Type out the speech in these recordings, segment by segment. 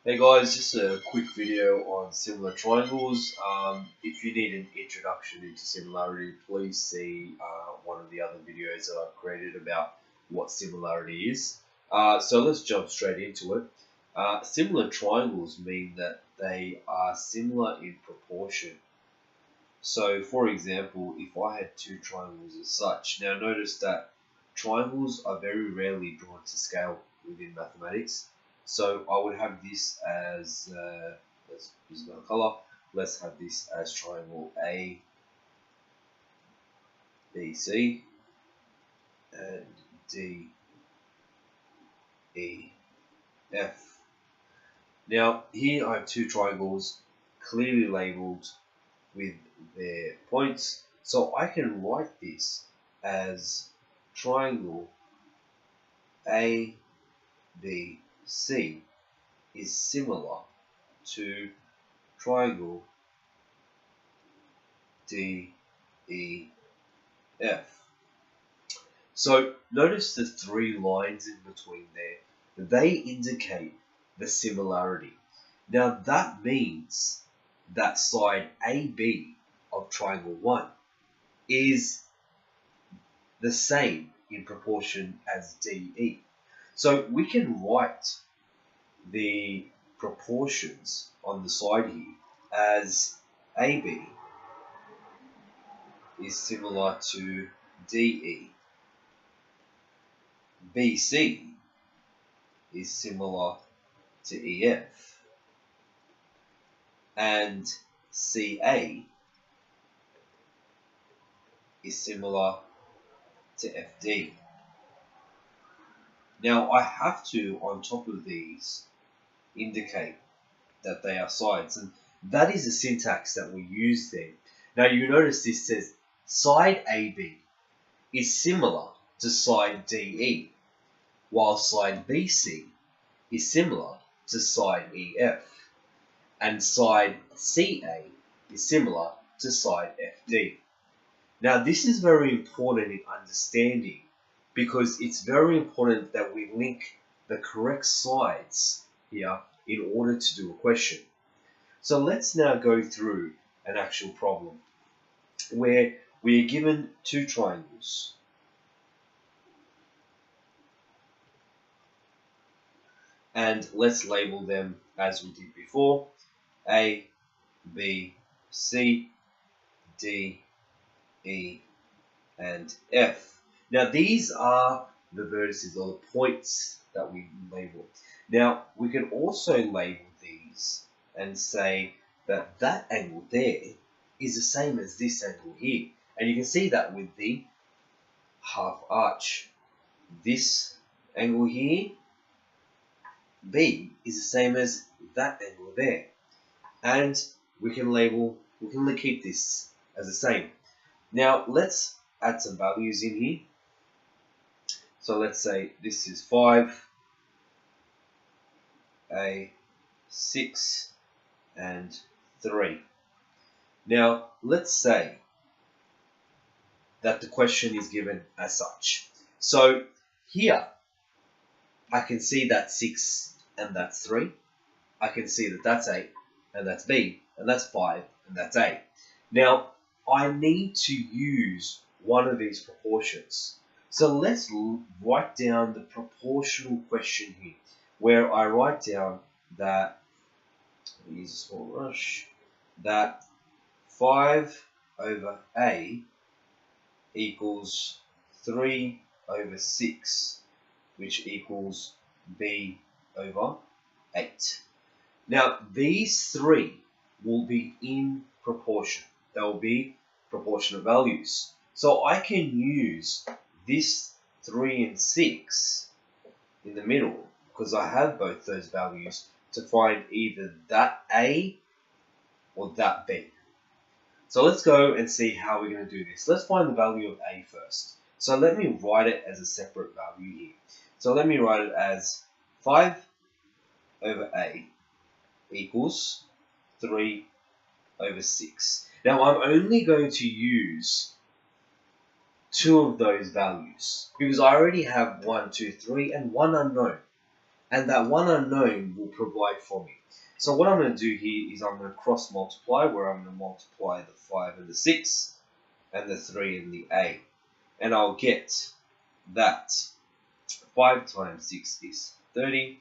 Hey guys, just a quick video on similar triangles. If you need an introduction into similarity, please see one of the other videos that I've created about what similarity is. So let's jump straight into it. Similar triangles mean that they are similar in proportion. So for example, if I had two triangles as such, now notice that triangles are very rarely drawn to scale within mathematics. So I would have this as, let's use another color, let's have this as triangle A, B, C, and D, E, F. Now here I have two triangles clearly labeled with their points, so I can write this as triangle ABC is similar to triangle DEF. So notice the three lines in between there. They indicate the similarity. Now that means that side AB of triangle 1 is the same in proportion as DE. So we can write the proportions on the side here as AB is similar to DE, BC is similar to EF, and CA is similar to FD. Now I have to, on top of these, indicate that they are sides, and that is the syntax that we use there. Now you notice this says side AB is similar to side DE, while side BC is similar to side EF, and side CA is similar to side FD. Now this is very important in understanding because it's very important that we link the correct sides here in order to do a question. So let's now go through an actual problem where we are given two triangles. And let's label them as we did before: A, B, C, D, E, and F. Now these are the vertices or the points that we label. Now we can also label these and say that that angle there is the same as this angle here. And you can see that with the half arch. This angle here, B, is the same as that angle there. And we can keep this as the same. Now let's add some values in here. So let's say this is 5, A, 6, and 3. Now let's say that the question is given as such. So here I can see that's 6 and that's 3. I can see that that's 8 and that's B, and that's 5 and that's A. Now I need to use one of these proportions. So let's write down the proportional question here, where I write down that, use a small brush, that 5 over A equals 3 over 6, which equals B over 8. Now these three will be in proportion. They will be proportionate values. So I can use this 3 and 6 in the middle, because I have both those values, to find either that A or that B. So let's go and see how we're going to do this. Let's find the value of A first. So let me write it as a separate value here. So let me write it as 5 over A equals 3 over 6. Now I'm only going to use two of those values because I already have 1, 2, 3 and one unknown. and that one unknown will provide for me. So what I'm going to do here is I'm going to cross multiply, where I'm going to multiply the 5 and the 6 and the 3 and the a, and I'll get that 5 times 6 is 30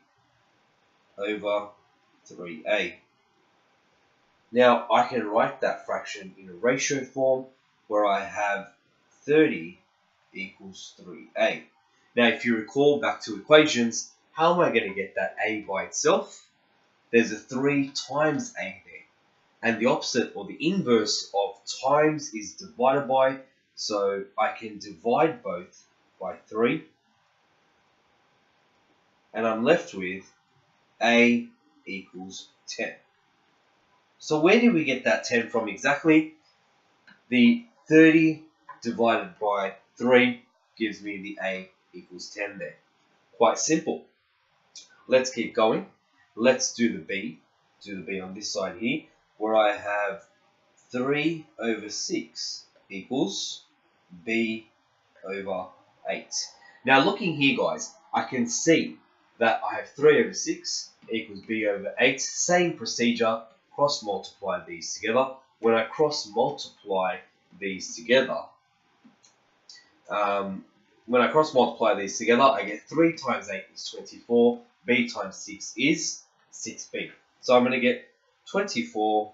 over 3a. Now I can write that fraction in a ratio form where I have 30 equals 3a. Now if you recall back to equations, how am I going to get that a by itself? There's a 3 times a there. And the opposite or the inverse of times is divided by, so I can divide both by 3. And I'm left with a equals 10. So where did we get that 10 from exactly? The 30 divided by 3 gives me the a equals 10 there. Quite simple. Let's keep going. Let's do the b. Do the b on this side here, where I have 3 over 6 equals b over 8. Now looking here, guys, I can see that I have 3 over 6 equals b over 8. Same procedure, cross multiply these together. When I cross multiply these together, I get 3 times 8 is 24, b times 6 is 6b. So I'm going to get 24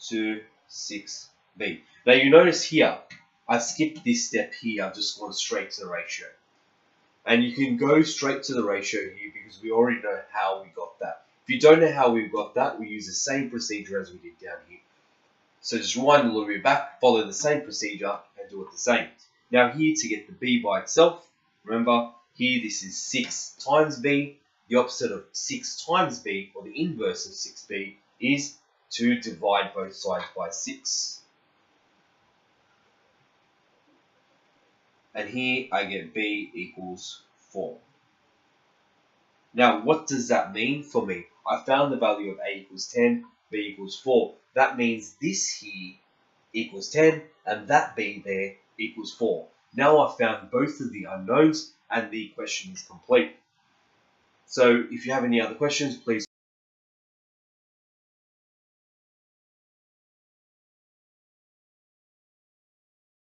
to 6b. Now you notice here, I've skipped this step here, I've just gone straight to the ratio. And you can go straight to the ratio here because we already know how we got that. If you don't know how we got that, we use the same procedure as we did down here. So just rewind a little bit back, follow the same procedure, and do it the same. Now here, to get the b by itself, remember, here this is 6 times b. The opposite of 6 times b, or the inverse of 6b, is to divide both sides by 6. And here I get b equals 4. Now what does that mean for me? I found the value of a equals 10, b equals 4. That means this here equals 10 and that b there equals 4. Now I've found both of the unknowns and the question is complete. So if you have any other questions, please